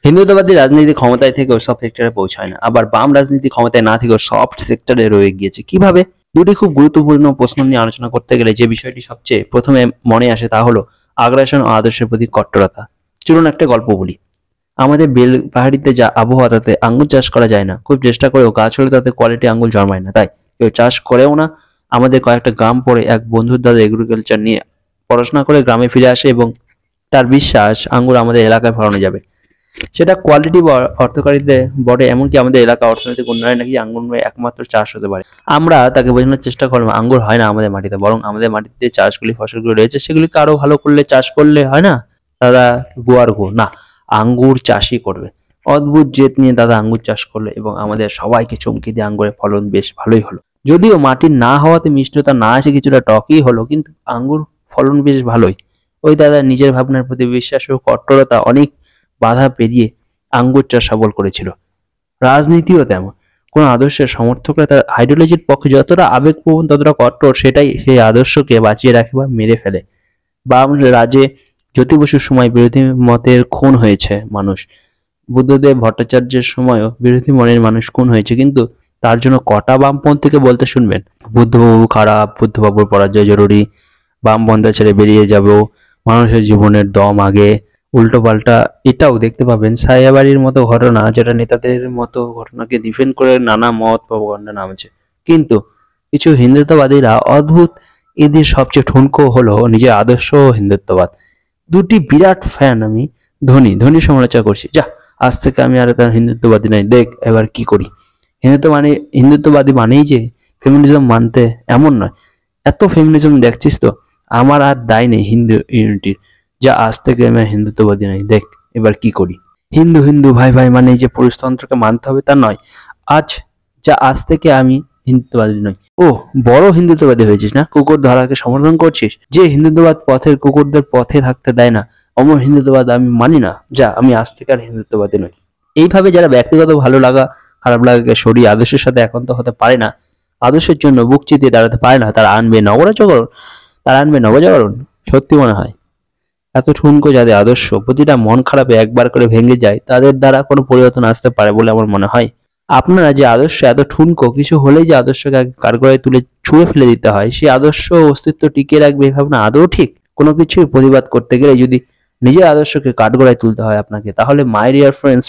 হিন্দুত্ববাদী রাজনীতি ক্ষমতায় থেকেও সব সেক্টরে পৌঁছায় না, আবার বাম রাজনীতি ক্ষমতায় না থেকেও সব সেক্টরে রয়ে গিয়েছে। কিভাবে? দুটি খুব গুরুত্বপূর্ণ প্রশ্ন নিয়ে আলোচনা করতে গেলে যে বিষয়টি সবচেয়ে প্রথমে মনে আসে তা হলো আগ্রাসন ও আদর্শের প্রতি কট্টরতা। চলুন একটা গল্প বলি। আমাদের পাহাড়িতে যা আবহাওয়া, তাতে আঙ্গুর চাষ করা যায় না। খুব চেষ্টা করেও গাছ হলে তাতে কোয়ালিটি আঙ্গুর জন্মায় না, তাই কেউ চাষ করেও না। আমাদের কয়েকটা গ্রাম পরে এক বন্ধুর দাদা এগ্রিকালচার নিয়ে পড়াশোনা করে গ্রামে ফিরে আসে এবং তার বিশ্বাস আঙ্গুর আমাদের এলাকায় ফলানো যাবে। সেটা কোয়ালিটি অর্থকারীতে বটে, এমনকি আমাদের এলাকা অর্থনৈতিক উন্নয়নে নাকি আঙ্গুর একমাত্র চাষ হতে পারে। আমরা তাকে বোঝানোর চেষ্টা করলাম আঙ্গুর হয় না আমাদের মাটিতে, বরং আমাদের মাটিতে যে চাষগুলি ফসলগুলো রয়েছে সেগুলিকে আরো ভালো করলে চাষ করলে হয় না। দাদা গুয়ার গো না, আঙ্গুর চাষই করবে। অদ্ভুত জেদ নিয়ে দাদা আঙ্গুর চাষ করলো এবং আমাদের সবাইকে চমকে দিয়ে আঙ্গুরের ফলন বেশ ভালোই হলো। যদিও মাটির না হওয়াতে মিষ্টতা না এসে কিছুটা টকই হলো, কিন্তু আঙ্গুর ফলন বেশ ভালোই। ওই দাদা নিজের ভাবনার প্রতি বিশ্বাস ও কট্টরতা অনেক বাধা পেরিয়ে আঙ্গুর চাষ সফল করেছিল। রাজনীতিও তেমন। কোন আদর্শের সমর্থকরা তার আইডিওলজির পক্ষে যতটা আবেগপ্রবণ ততটা কট্টর সেটাই সেই আদর্শকে বাঁচিয়ে রাখে বা মেরে ফেলে। বাম রাজে জ্যোতি বসুর সময় বিরোধী মতের খুন হয়েছে মানুষ, বুদ্ধদেব ভট্টাচার্যের সময়ও বিরোধী মনের মানুষ খুন হয়েছে, কিন্তু তার জন্য কটা বামপন্থীকে বলতে শুনবেন বুদ্ধবাবু খারাপ, বুদ্ধবাবুর পরাজয় জরুরি, বামপন্থা ছেড়ে বেরিয়ে যাব, মানুষের জীবনের দম আগে, উল্টো পাল্টা। এটাও দেখতে পাবেন সায়াবাড়ির মতো ঘটনা, যেটা নেতাদের মতো ঘটনাকে ডিফেন্ড করে নানা মত প্রপাগান্ডা নামছে। কিন্তু কিছু হিন্দুত্ববাদীরা অদ্ভুত, এদের সবচেয়ে ঠুনকো হলো নিজের আদর্শ ও হিন্দুত্ববাদ। দুটি বিরাট ফ্যান আমি। ধনী সমালোচনা করছি, যা আজ থেকে আমি আর তার হিন্দুত্ববাদী নাই, দেখ এবার কি করি। হিন্দুত্ববাদী মানেই যে ফেমিনিজম মানতে, এমন নয়। এত ফেমিনিজম দেখছিস তো, আমার আর দায় নেই হিন্দু ইউনিটির, যা আজ থেকে আমি হিন্দুত্ববাদী নাই, দেখ এবার কি করি। হিন্দু হিন্দু ভাই ভাই মানে যে পুরুষতন্ত্রকে মানতে হবে তা নয়। আজ থেকে আমি হিন্দুত্ববাদী নই। ও, বড় হিন্দুত্ববাদী হয়েছিস না? কুকুর ধরাকে সমর্থন করছিস? যে হিন্দুত্ববাদ পথের কুকুরদের পথে থাকতে দেয় না, অমর হিন্দুত্ববাদ আমি মানি না, যা আমি আজ থেকে আর হিন্দুত্ববাদী নই। এইভাবে যারা ব্যক্তিগত ভালো লাগা খারাপ লাগাকে সরিয়ে আদর্শের সাথে একান্ত হতে পারে না, আদর্শের জন্য বুক চিতিয়ে দাঁড়াতে পারে না, তারা আনবে নবজাগরণ। সত্যি মনে হয় এত ঠুনকো যাদের আদর্শ প্রতিটা মন খারাপে একবার করে ভেঙে যায়, তাদের দ্বারা কোনো পরিবর্তন আসতে পারে বলে আমার মনে হয়। আপনারা যে আদর্শ এত ঠুনকো, কিছু হলেই যে আদর্শকে কাঠগড়ায় তুলে ছুঁড়ে ফেলে দিতে হয়, সেই আদর্শ অস্তিত্ব টিকিয়ে রাখবে এই ভাবনা আদৌ ঠিক? কোনো কিছুর প্রতিবাদ করতে গেলে যদি নিজের আদর্শকে কাঠগড়ায় তুলতে হয় আপনাকে, তাহলে মাই ডিয়ার ফ্রেন্ডস,